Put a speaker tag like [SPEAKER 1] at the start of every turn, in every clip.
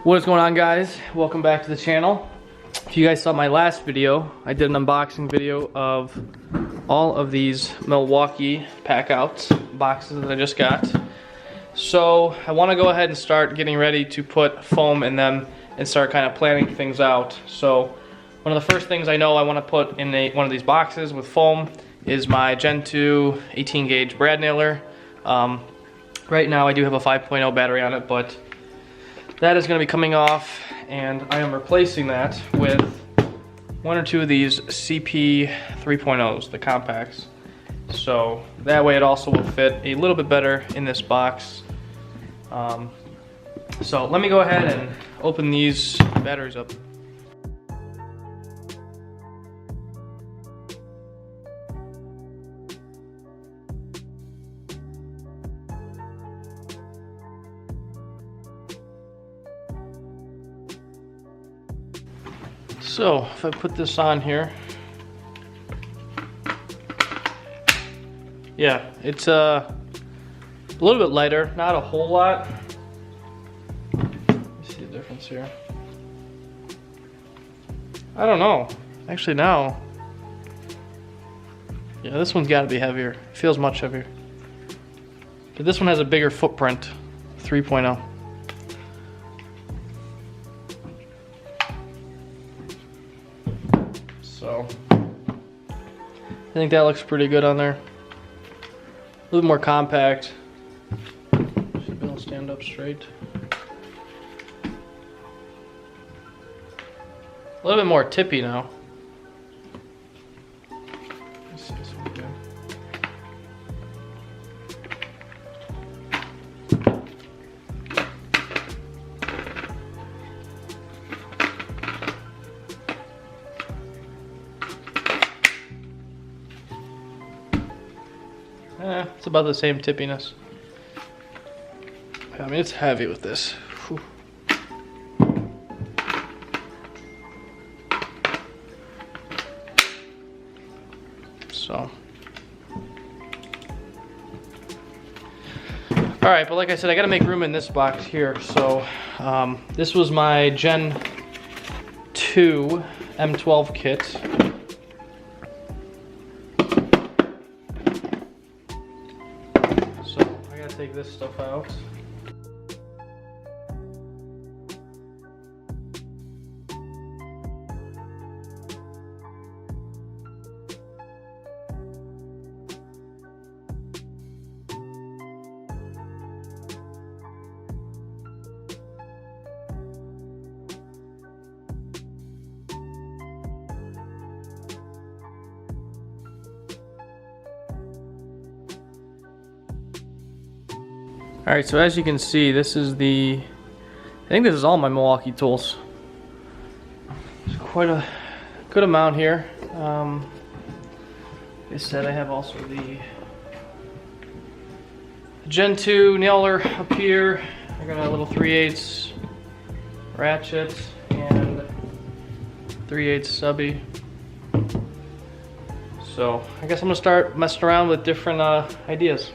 [SPEAKER 1] What is going on, guys? Welcome back to the channel. If you guys saw my last video, I did an unboxing video of all of these Milwaukee Packout boxes that I just got. So I want to go ahead and start getting ready to put foam in them and start kind of planning things out. So one of the first things I know I want to put in one of these boxes with foam is my Gen 2 18 gauge brad nailer. Right now I do have a 5.0 battery on it, but that is going to be coming off, and I am replacing that with one or two of these CP 3.0s, the compacts. So that way it also will fit a little bit better in this box. So let me go ahead and open these batteries up. So if I put this on here, yeah, it's a little bit lighter, not a whole lot. Let me see the difference here. I don't know. Actually now, yeah, this one's got to be heavier. It feels much heavier. But this one has a bigger footprint, 3.0. So I think that looks pretty good on there. A little more compact. Should be able to stand up straight. A little bit more tippy now. Let's see this one again. It's about the same tippiness. I mean, it's heavy with this. Whew. So. Alright, but like I said, I gotta make room in this box here. So, this was my Gen 2 M12 kit. Take this stuff out. Alright, so as you can see, this is I think this is all my Milwaukee tools. There's quite a good amount here. Like I said, I have also the Gen 2 nailer up here. I got a little 3/8 ratchet and 3/8 subby. So I guess I'm gonna start messing around with different ideas.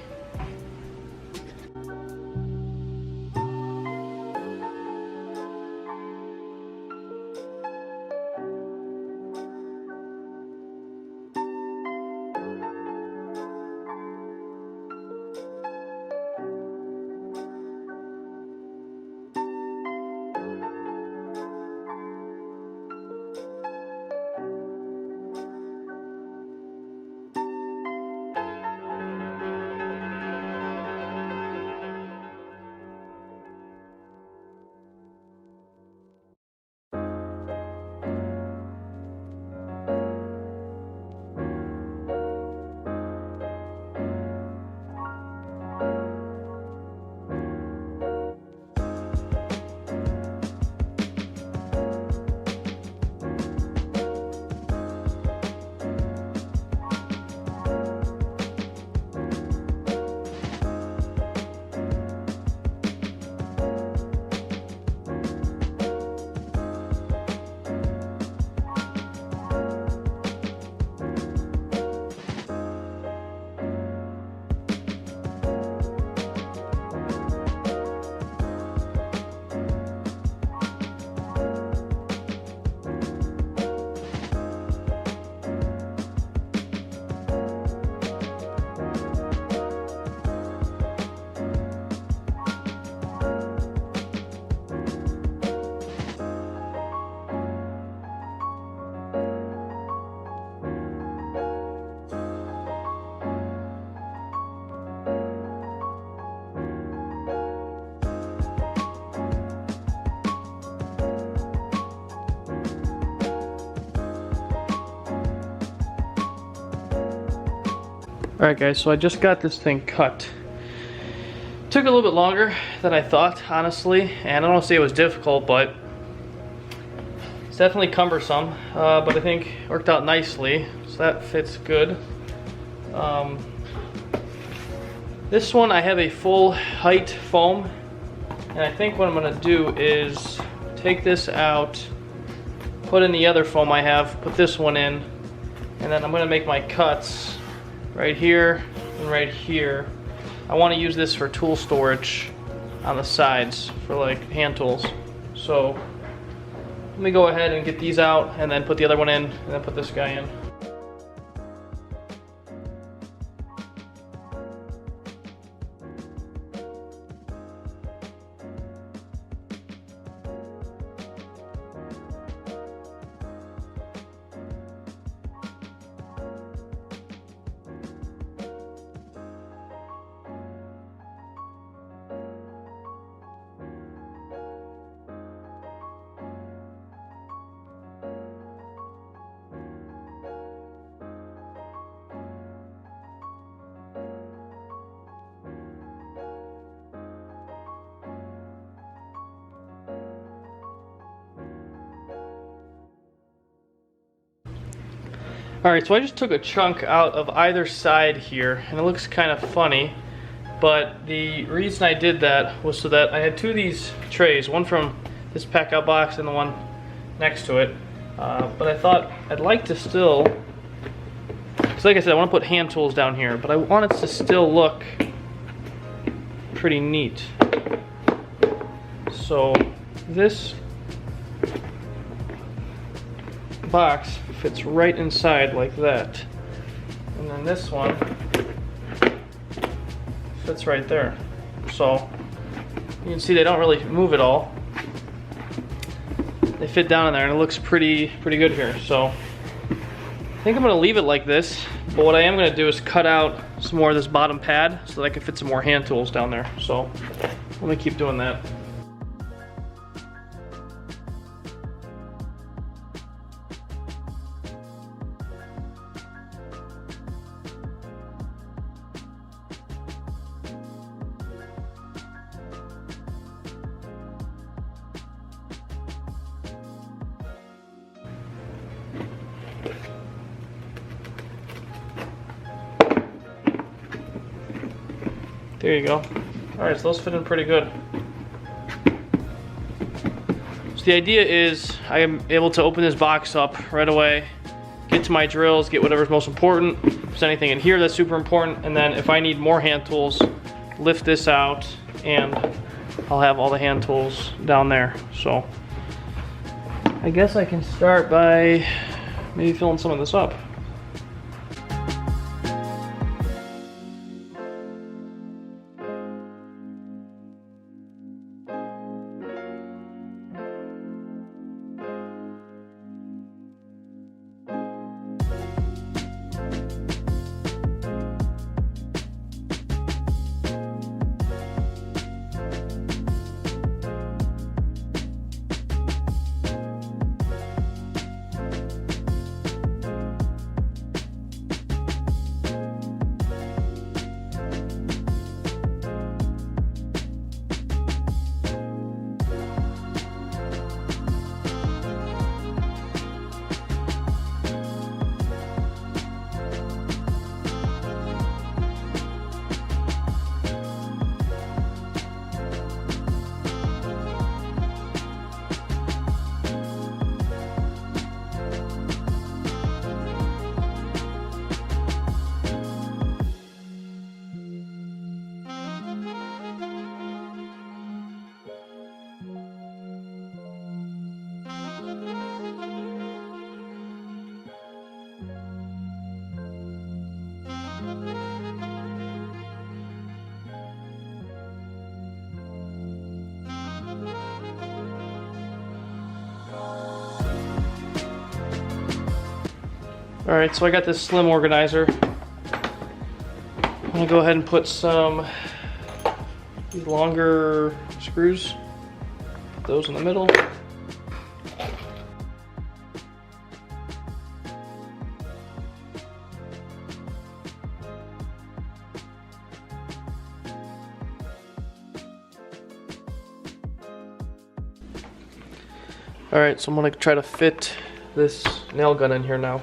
[SPEAKER 1] Alright guys, so I just got this thing cut. Took a little bit longer than I thought, honestly, and I don't say it was difficult, but it's definitely cumbersome, but I think it worked out nicely, so that fits good. This one I have a full height foam, and I think what I'm going to do is take this out, put in the other foam I have, put this one in, and then I'm going to make my cuts right here and right here. I want to use this for tool storage on the sides for like hand tools. So let me go ahead and get these out and then put the other one in and then put this guy in. Alright, so I just took a chunk out of either side here, and it looks kind of funny, but the reason I did that was so that I had two of these trays, one from this Packout box and the one next to it, but I thought I'd like to still, because like I said, I want to put hand tools down here, but I want it to still look pretty neat. So this box fits right inside like that, and then this one fits right there. So you can see they don't really move at all. They fit down in there, and it looks pretty good here. So I think I'm gonna leave it like this, but what I am gonna do is cut out some more of this bottom pad so that I can fit some more hand tools down there. So let me keep doing that. There you go. Alright, so those fit in pretty good. So the idea is I am able to open this box up right away, get to my drills, get whatever's most important, if there's anything in here that's super important, and then if I need more hand tools, lift this out and I'll have all the hand tools down there. So I guess I can start by maybe filling some of this up. Alright, so I got this slim organizer. I'm gonna go ahead and put some these longer screws, put those in the middle. Alright, so I'm gonna try to fit this nail gun in here now.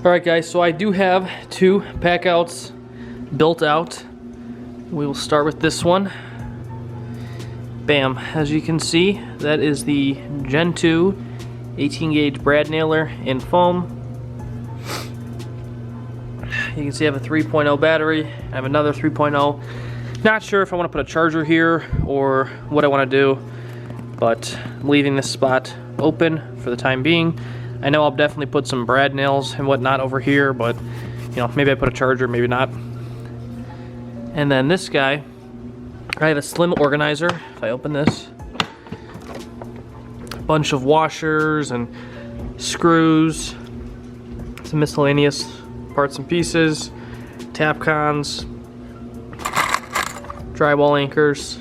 [SPEAKER 1] Alright guys, so I do have 2 Packouts built out. We will start with this one. Bam, as you can see, that is the Gen 2 18 gauge brad nailer in foam. You can see I have a 3.0 battery. I have another 3.0. Not sure if I want to put a charger here or what I want to do, but I'm leaving this spot open for the time being. I know I'll definitely put some brad nails and whatnot over here, but you know, maybe I put a charger, maybe not. And then this guy, I have a slim organizer. If I open this, a bunch of washers and screws, some miscellaneous parts and pieces, tap cons, drywall anchors.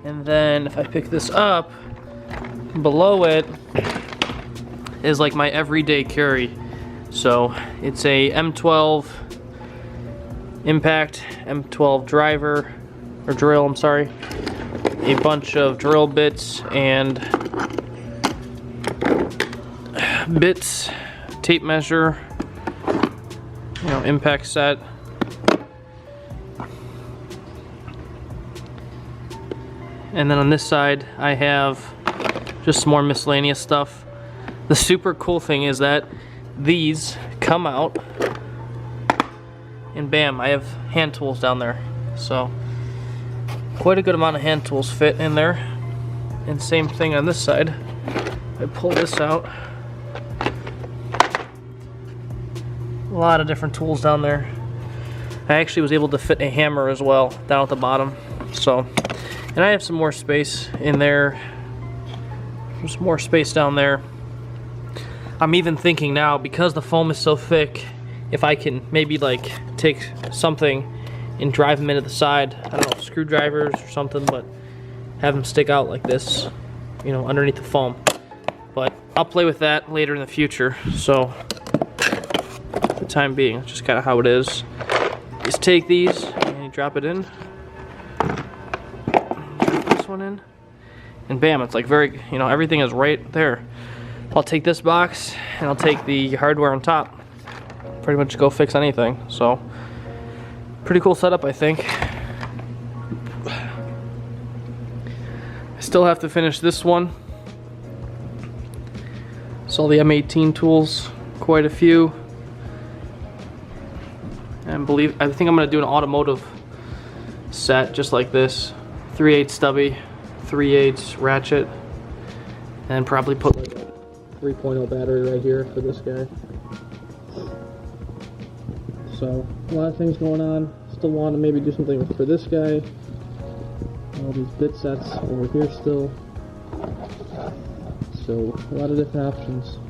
[SPEAKER 1] And then if I pick this up, below it is like my everyday carry. So it's a M12 impact, M12 driver, or drill, I'm sorry. A bunch of drill bits and bits, tape measure, you know, impact set. And then on this side, I have just some more miscellaneous stuff. The super cool thing is that these come out, and bam, I have hand tools down there. So quite a good amount of hand tools fit in there. And same thing on this side. I pull this out. A lot of different tools down there. I actually was able to fit a hammer as well down at the bottom. So. And I have some more space in there. There's more space down there. I'm even thinking now, because the foam is so thick, if I can maybe like take something and drive them into the side. I don't know, screwdrivers or something, but have them stick out like this, you know, underneath the foam. But I'll play with that later in the future. So, for the time being, it's just kind of how it is. Just take these and you drop it in. One in, and bam, it's like very, you know, everything is right there. I'll take this box and I'll take the hardware on top, pretty much go fix anything. So pretty cool setup, I think. I still have to finish this one. Saw the M18 tools, quite a few, and I think I'm gonna do an automotive set just like this. 3/8 stubby, 3/8 ratchet, and probably put like a 3.0 battery right here for this guy. So a lot of things going on. Still want to maybe do something for this guy. All these bit sets over here still. So a lot of different options.